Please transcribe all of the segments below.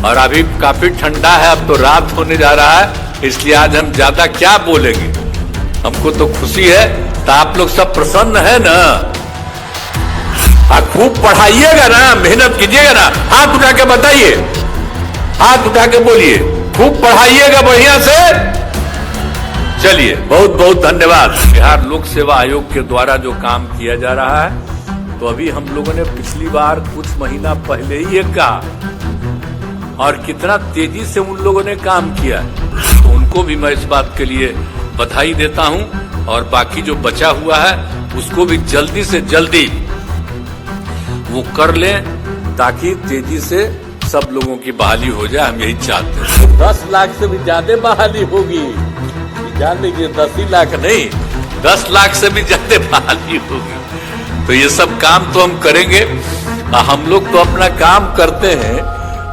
और अभी काफी ठंडा है, अब तो रात होने जा रहा है, इसलिए आज हम ज्यादा क्या बोलेंगे। हमको तो खुशी है, तो आप लोग सब प्रसन्न है ना? खूब पढ़ाइएगा ना, मेहनत कीजिएगा ना। हाथ उठा के बताइए, हाथ उठा के बोलिए, खूब पढ़ाइएगा बढ़िया से। चलिए, बहुत बहुत धन्यवाद। बिहार लोक सेवा आयोग के द्वारा जो काम किया जा रहा है, तो अभी हम लोगों ने पिछली बार कुछ महीना पहले ही एक कहा, और कितना तेजी से उन लोगों ने काम किया, तो उनको भी मैं इस बात के लिए बधाई देता हूं। और बाकी जो बचा हुआ है उसको भी जल्दी से जल्दी वो कर लें, ताकि तेजी से सब लोगों की बहाली हो जाए। हम यही चाहते हैं। 10 लाख से भी ज्यादा बहाली होगी, जान लीजिए, 10 ही लाख नहीं, 10 लाख से भी ज्यादा बहाली होगी। तो ये सब काम तो हम करेंगे। हम लोग तो अपना काम करते हैं,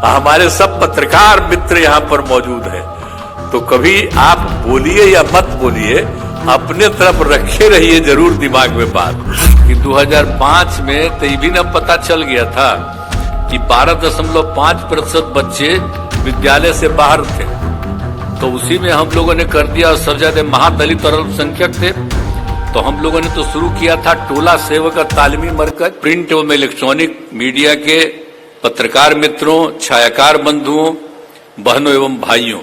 हमारे सब पत्रकार मित्र यहाँ पर मौजूद हैं, तो कभी आप बोलिए या मत बोलिए, अपने तरफ रखे रहिए जरूर दिमाग में बात कि 2005 में तो ये भी न पता चल गया था कि 12.5% बच्चे विद्यालय से बाहर थे, तो उसी में हम लोगों ने कर दिया। और सबसे ज्यादा महादलित और अल्पसंख्यक थे, तो हम लोगों ने तो शुरू किया था टोला सेवक तालीमी मरकज। प्रिंट एवं इलेक्ट्रॉनिक मीडिया के पत्रकार मित्रों, छायाकार बंधुओं, बहनों एवं भाइयों,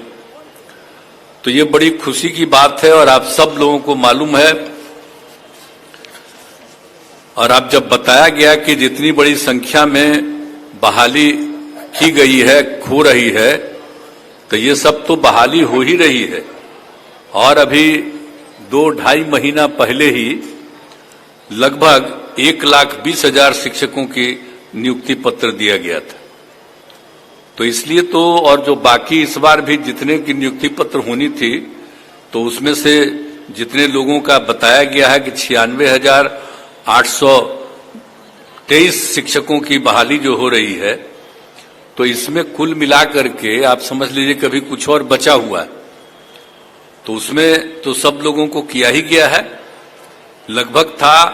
तो ये बड़ी खुशी की बात है। और आप सब लोगों को मालूम है, और अब जब बताया गया कि जितनी बड़ी संख्या में बहाली की गई है, हो रही है, तो ये सब तो बहाली हो ही रही है। और अभी 2-2.5 महीना पहले ही लगभग 1,20,000 शिक्षकों की नियुक्ति पत्र दिया गया था। तो इसलिए तो, और जो बाकी इस बार भी जितने की नियुक्ति पत्र होनी थी, तो उसमें से जितने लोगों का बताया गया है कि 96,823 शिक्षकों की बहाली जो हो रही है, तो इसमें कुल मिलाकर के आप समझ लीजिए कभी कुछ और बचा हुआ है, तो उसमें तो सब लोगों को किया ही गया है। लगभग था,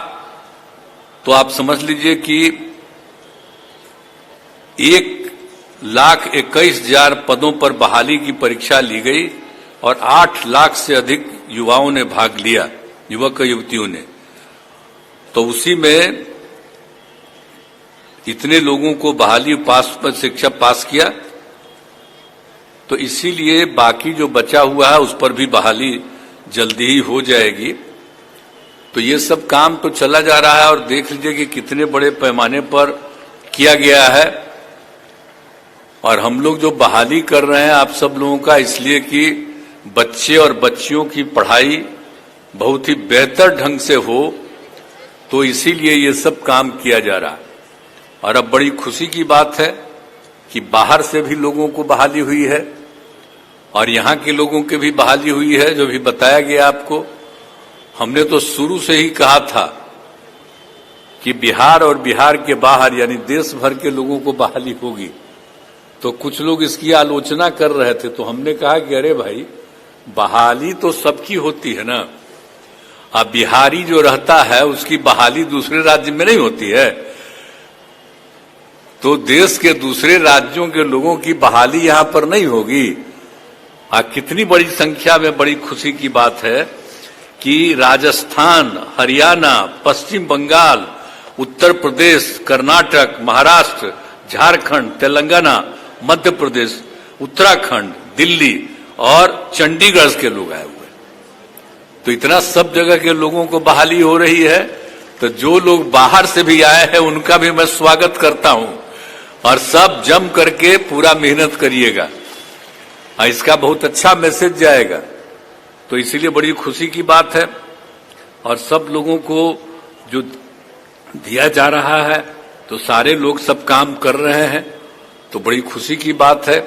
तो आप समझ लीजिए कि 1,21,000 पदों पर बहाली की परीक्षा ली गई, और 8 लाख से अधिक युवाओं ने भाग लिया, युवक युवतियों ने। तो उसी में इतने लोगों को बहाली पर शिक्षा पास किया, तो इसीलिए बाकी जो बचा हुआ है उस पर भी बहाली जल्दी ही हो जाएगी। तो ये सब काम तो चला जा रहा है, और देख लीजिए कि कितने बड़े पैमाने पर किया गया है। और हम लोग जो बहाली कर रहे हैं आप सब लोगों का, इसलिए कि बच्चे और बच्चियों की पढ़ाई बहुत ही बेहतर ढंग से हो, तो इसीलिए ये सब काम किया जा रहा है। और अब बड़ी खुशी की बात है कि बाहर से भी लोगों को बहाली हुई है, और यहाँ के लोगों की भी बहाली हुई है, जो भी बताया गया आपको। हमने तो शुरू से ही कहा था कि बिहार और बिहार के बाहर यानी देश भर के लोगों को बहाली होगी। तो कुछ लोग इसकी आलोचना कर रहे थे, तो हमने कहा कि अरे भाई, बहाली तो सबकी होती है ना। अब बिहारी जो रहता है उसकी बहाली दूसरे राज्य में नहीं होती है, तो देश के दूसरे राज्यों के लोगों की बहाली यहां पर नहीं होगी। कितनी बड़ी संख्या में, बड़ी खुशी की बात है कि राजस्थान, हरियाणा, पश्चिम बंगाल, उत्तर प्रदेश, कर्नाटक, महाराष्ट्र, झारखंड, तेलंगाना, मध्य प्रदेश, उत्तराखंड, दिल्ली और चंडीगढ़ के लोग आए हुए। तो इतना सब जगह के लोगों को बहाली हो रही है। तो जो लोग बाहर से भी आए हैं उनका भी मैं स्वागत करता हूं, और सब जम करके पूरा मेहनत करिएगा, इसका बहुत अच्छा मैसेज जाएगा। तो इसीलिए बड़ी खुशी की बात है। और सब लोगों को जो दिया जा रहा है, तो सारे लोग सब काम कर रहे हैं, तो बड़ी खुशी की बात है।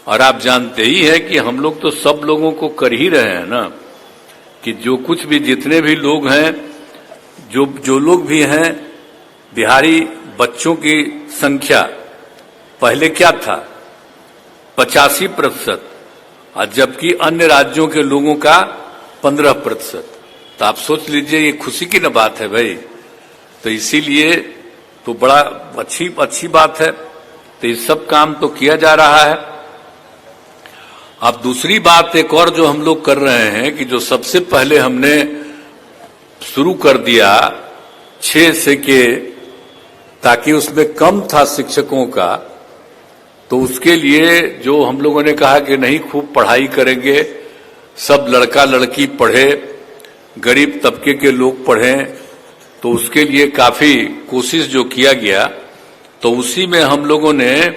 और आप जानते ही हैं कि हम लोग तो सब लोगों को कर ही रहे हैं ना, कि जो कुछ भी, जितने भी लोग हैं, जो लोग भी हैं, बिहारी बच्चों की संख्या पहले क्या था, 85%, और जबकि अन्य राज्यों के लोगों का 15%। तो आप सोच लीजिए, ये खुशी की न बात है भाई। तो इसीलिए तो बड़ा अच्छी बात है। तो ये सब काम तो किया जा रहा है। अब दूसरी बात एक और जो हम लोग कर रहे हैं कि जो सबसे पहले हमने शुरू कर दिया 6 से के, ताकि उसमें कम था शिक्षकों का, तो उसके लिए जो हम लोगों ने कहा कि नहीं खूब पढ़ाई करेंगे, सब लड़का लड़की पढ़े, गरीब तबके के लोग पढ़ें, तो उसके लिए काफी कोशिश जो किया गया, तो उसी में हम लोगों ने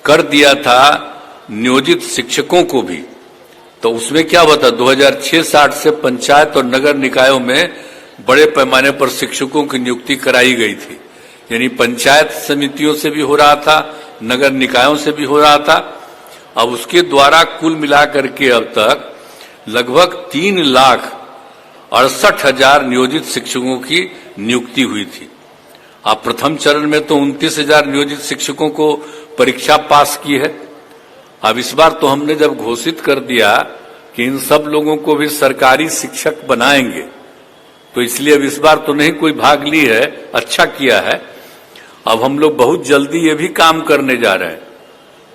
कर दिया था नियोजित शिक्षकों को भी। तो उसमें क्या हुआ था 2006-07 से पंचायत और नगर निकायों में बड़े पैमाने पर शिक्षकों की नियुक्ति कराई गई थी, यानी पंचायत समितियों से भी हो रहा था, नगर निकायों से भी हो रहा था। अब उसके द्वारा कुल मिलाकर के अब तक लगभग 3,68,000 नियोजित शिक्षकों की नियुक्ति हुई थी। अब प्रथम चरण में तो 29,000 नियोजित शिक्षकों को परीक्षा पास की है। अब इस बार तो हमने जब घोषित कर दिया कि इन सब लोगों को भी सरकारी शिक्षक बनाएंगे, तो इसलिए अब इस बार तो नहीं कोई भाग ली है, अच्छा किया है। अब हम लोग बहुत जल्दी ये भी काम करने जा रहे हैं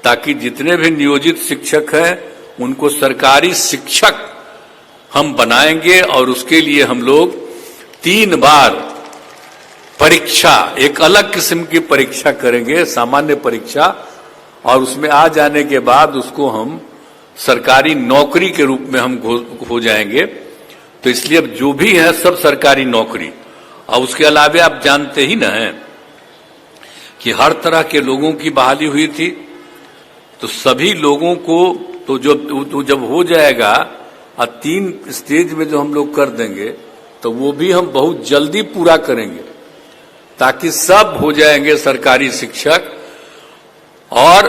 ताकि जितने भी नियोजित शिक्षक हैं उनको सरकारी शिक्षक हम बनाएंगे, और उसके लिए हम लोग 3 बार परीक्षा, एक अलग किस्म की परीक्षा करेंगे, सामान्य परीक्षा, और उसमें आ जाने के बाद उसको हम सरकारी नौकरी के रूप में हम हो जाएंगे। तो इसलिए अब जो भी है सब सरकारी नौकरी। और उसके अलावा आप जानते ही ना हैं कि हर तरह के लोगों की बहाली हुई थी, तो सभी लोगों को तो जब हो जाएगा और 3 स्टेज में जो हम लोग कर देंगे, तो वो भी हम बहुत जल्दी पूरा करेंगे ताकि सब हो जाएंगे सरकारी शिक्षक, और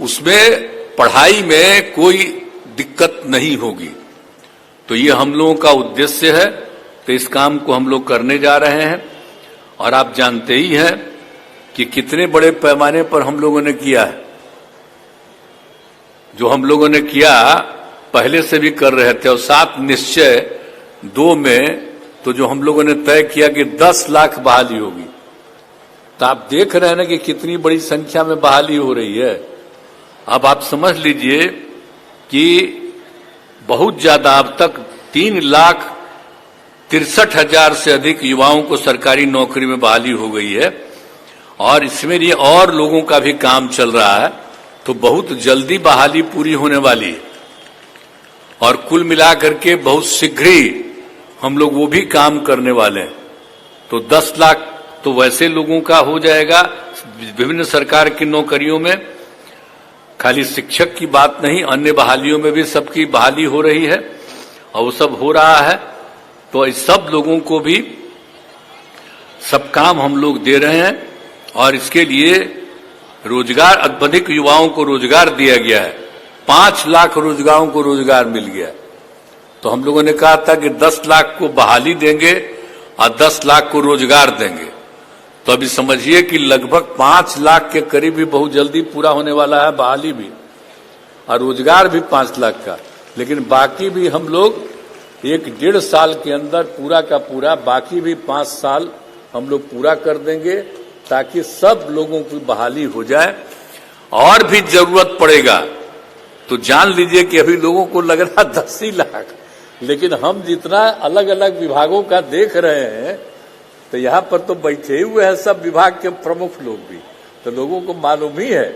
उसमें पढ़ाई में कोई दिक्कत नहीं होगी। तो ये हम लोगों का उद्देश्य है। तो इस काम को हम लोग करने जा रहे हैं, और आप जानते ही हैं कि कितने बड़े पैमाने पर हम लोगों ने किया है। जो हम लोगों ने किया पहले से भी कर रहे थे, और 7 निश्चय 2 में तो जो हम लोगों ने तय किया कि 10 लाख बहाली होगी। तो आप देख रहे हैं ना कि कितनी बड़ी संख्या में बहाली हो रही है। अब आप समझ लीजिए कि बहुत ज्यादा, अब तक 3,63,000 से अधिक युवाओं को सरकारी नौकरी में बहाली हो गई है, और इसमें ये और लोगों का भी काम चल रहा है। तो बहुत जल्दी बहाली पूरी होने वाली है, और कुल मिलाकर के बहुत शीघ्र ही हम लोग वो भी काम करने वाले हैं। तो 10 लाख तो वैसे लोगों का हो जाएगा विभिन्न सरकार की नौकरियों में। खाली शिक्षक की बात नहीं, अन्य बहालियों में भी सबकी बहाली हो रही है, और वो सब हो रहा है। तो इस सब लोगों को भी सब काम हम लोग दे रहे हैं, और इसके लिए रोजगार, अधिक युवाओं को रोजगार दिया गया है। 5 लाख रोजगारों को रोजगार मिल गया। तो हम लोगों ने कहा था कि 10 लाख को बहाली देंगे और 10 लाख को रोजगार देंगे। तो अभी समझिए कि लगभग 5 लाख के करीब भी बहुत जल्दी पूरा होने वाला है, बहाली भी और रोजगार भी 5 लाख का। लेकिन बाकी भी हम लोग 1-1.5 साल के अंदर पूरा का पूरा, बाकी भी 5 साल हम लोग पूरा कर देंगे, ताकि सब लोगों की बहाली हो जाए। और भी जरूरत पड़ेगा तो जान लीजिए कि अभी लोगों को लग रहा 10 ही लाख, लेकिन हम जितना अलग अलग विभागों का देख रहे हैं, तो यहाँ पर तो बैठे ही हुए हैं सब विभाग के प्रमुख लोग भी, तो लोगों को मालूम ही है।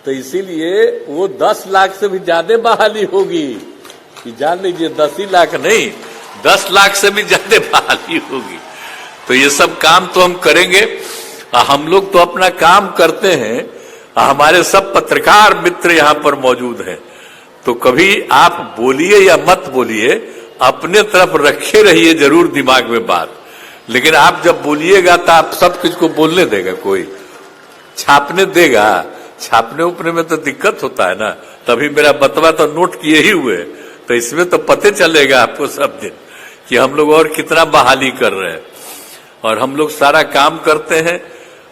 तो इसीलिए वो 10 लाख से भी ज्यादा बहाली होगी, कि जान लीजिए 10 ही लाख नहीं, 10 लाख से भी ज्यादा बहाली होगी। तो ये सब काम तो हम करेंगे। हम लोग तो अपना काम करते हैं, हमारे सब पत्रकार मित्र यहाँ पर मौजूद हैं। तो कभी आप बोलिए या मत बोलिए, अपने तरफ रखे रहिए जरूर दिमाग में बात, लेकिन आप जब बोलिएगा तो आप सब कुछ को बोलने देगा, कोई छापने देगा? छापने उपने में तो दिक्कत होता है ना। तभी मेरा बतवा तो नोट किए ही हुए, तो इसमें तो पते चलेगा आपको सब दिन कि हम लोग और कितना बहाली कर रहे हैं। और हम लोग सारा काम करते हैं,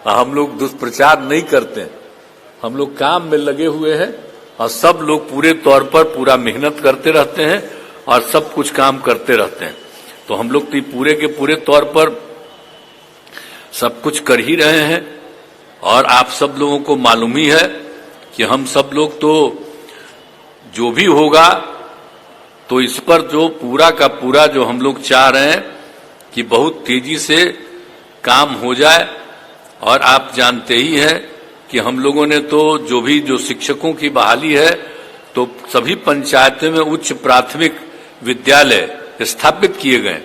हम लोग दुष्प्रचार नहीं करते हैं, हम लोग काम में लगे हुए हैं, और सब लोग पूरे तौर पर पूरा मेहनत करते रहते हैं और सब कुछ काम करते रहते हैं। तो हम लोग तो पूरे के पूरे तौर पर सब कुछ कर ही रहे हैं, और आप सब लोगों को मालूम ही है कि हम सब लोग तो जो भी होगा तो इस पर जो पूरा का पूरा जो हम लोग चाह रहे हैं कि बहुत तेजी से काम हो जाए। और आप जानते ही हैं कि हम लोगों ने तो जो शिक्षकों की बहाली है तो सभी पंचायतों में उच्च प्राथमिक विद्यालय स्थापित किए गए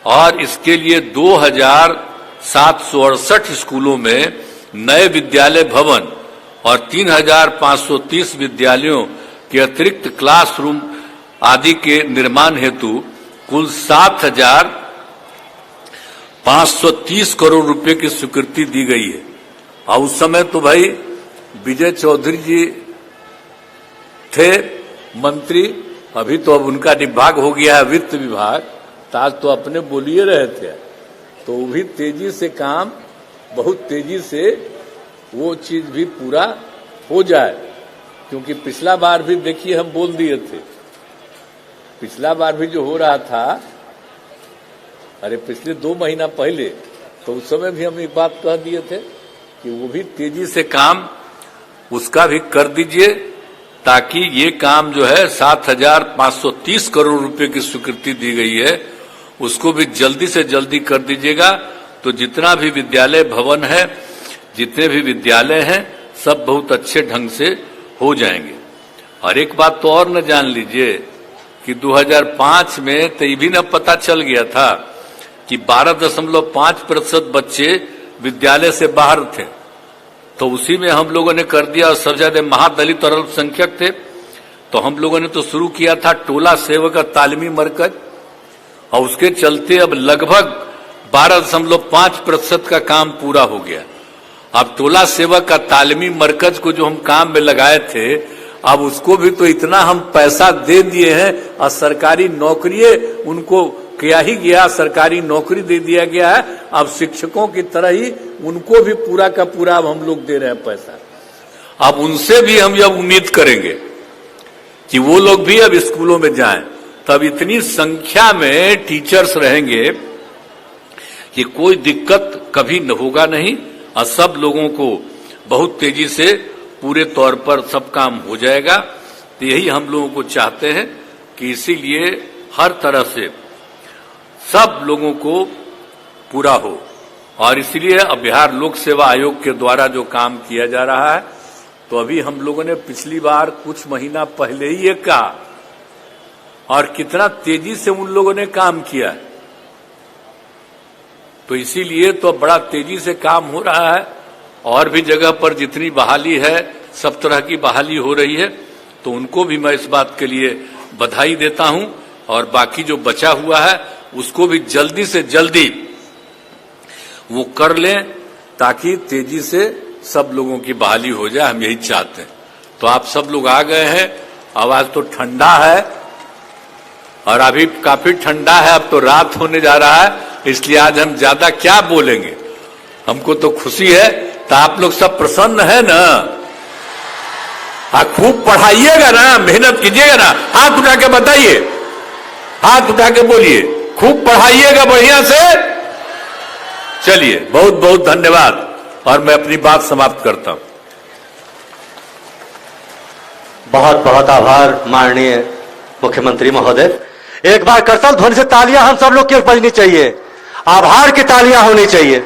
और इसके लिए 2768 स्कूलों में नए विद्यालय भवन और 3530 विद्यालयों के अतिरिक्त क्लासरूम आदि के निर्माण हेतु कुल 7,530 करोड़ रुपए की स्वीकृति दी गई है। और उस समय तो भाई विजय चौधरी जी थे मंत्री, अभी तो अब उनका विभाग हो गया है वित्त विभाग, आज तो अपने बोलिए रहे थे। तो वो भी तेजी से काम, बहुत तेजी से वो चीज भी पूरा हो जाए, क्योंकि पिछला बार भी देखिए हम बोल दिए थे, पिछला बार भी जो हो रहा था, अरे पिछले 2 महीना पहले, तो उस समय भी हम एक बात कह दिए थे कि वो भी तेजी से काम उसका भी कर दीजिए, ताकि ये काम जो है 7,530 करोड़ रुपए की स्वीकृति दी गई है उसको भी जल्दी से जल्दी कर दीजिएगा। तो जितना भी विद्यालय भवन है, जितने भी विद्यालय हैं, सब बहुत अच्छे ढंग से हो जाएंगे। और एक बात तो और न जान लीजिए कि 2005 में तो ये भी न पता चल गया था कि 12.5% बच्चे विद्यालय से बाहर थे, तो उसी में हम लोगों ने कर दिया। और सबसे ज्यादा महादलित और अल्पसंख्यक थे, तो हम लोगों ने तो शुरू किया था टोला सेवक तालीमी मरकज, और उसके चलते अब लगभग 12.5% का काम पूरा हो गया। अब टोला सेवक का तालीमी मरकज को जो हम काम में लगाए थे, अब उसको भी तो इतना हम पैसा दे दिए हैं और सरकारी नौकरी उनको किया ही गया, सरकारी नौकरी दे दिया गया है। अब शिक्षकों की तरह ही उनको भी पूरा का पूरा अब हम लोग दे रहे हैं पैसा। अब उनसे भी हम यह उम्मीद करेंगे कि वो लोग भी अब स्कूलों में जाएं, तब इतनी संख्या में टीचर्स रहेंगे कि कोई दिक्कत कभी न होगा नहीं, और सब लोगों को बहुत तेजी से पूरे तौर पर सब काम हो जाएगा। तो यही हम लोगों को चाहते हैं कि इसीलिए हर तरह से सब लोगों को पूरा हो। और इसलिए अब बिहार लोक सेवा आयोग के द्वारा जो काम किया जा रहा है, तो अभी हम लोगों ने पिछली बार कुछ महीना पहले ही ये कहा, और कितना तेजी से उन लोगों ने काम किया है, तो इसीलिए तो बड़ा तेजी से काम हो रहा है। और भी जगह पर जितनी बहाली है, सब तरह की बहाली हो रही है, तो उनको भी मैं इस बात के लिए बधाई देता हूं। और बाकी जो बचा हुआ है उसको भी जल्दी से जल्दी वो कर लें, ताकि तेजी से सब लोगों की बहाली हो जाए, हम यही चाहते हैं। तो आप सब लोग आ गए हैं, आवाज तो ठंडा है और अभी काफी ठंडा है, अब तो रात होने जा रहा है, इसलिए आज हम ज्यादा क्या बोलेंगे। हमको तो खुशी है, तो आप लोग सब प्रसन्न है ना? खूब पढ़ाइएगा ना, मेहनत कीजिएगा ना, हाथ उठा के बताइए, हाथ उठा के बोलिए, खूब पढ़ाइएगा बढ़िया से। चलिए, बहुत बहुत धन्यवाद, और मैं अपनी बात समाप्त करता हूं। बहुत बहुत आभार माननीय मुख्यमंत्री महोदय। एक बार करतल ध्वनि से तालियां हम सब लोग की बजनी चाहिए, आभार की तालियां होनी चाहिए।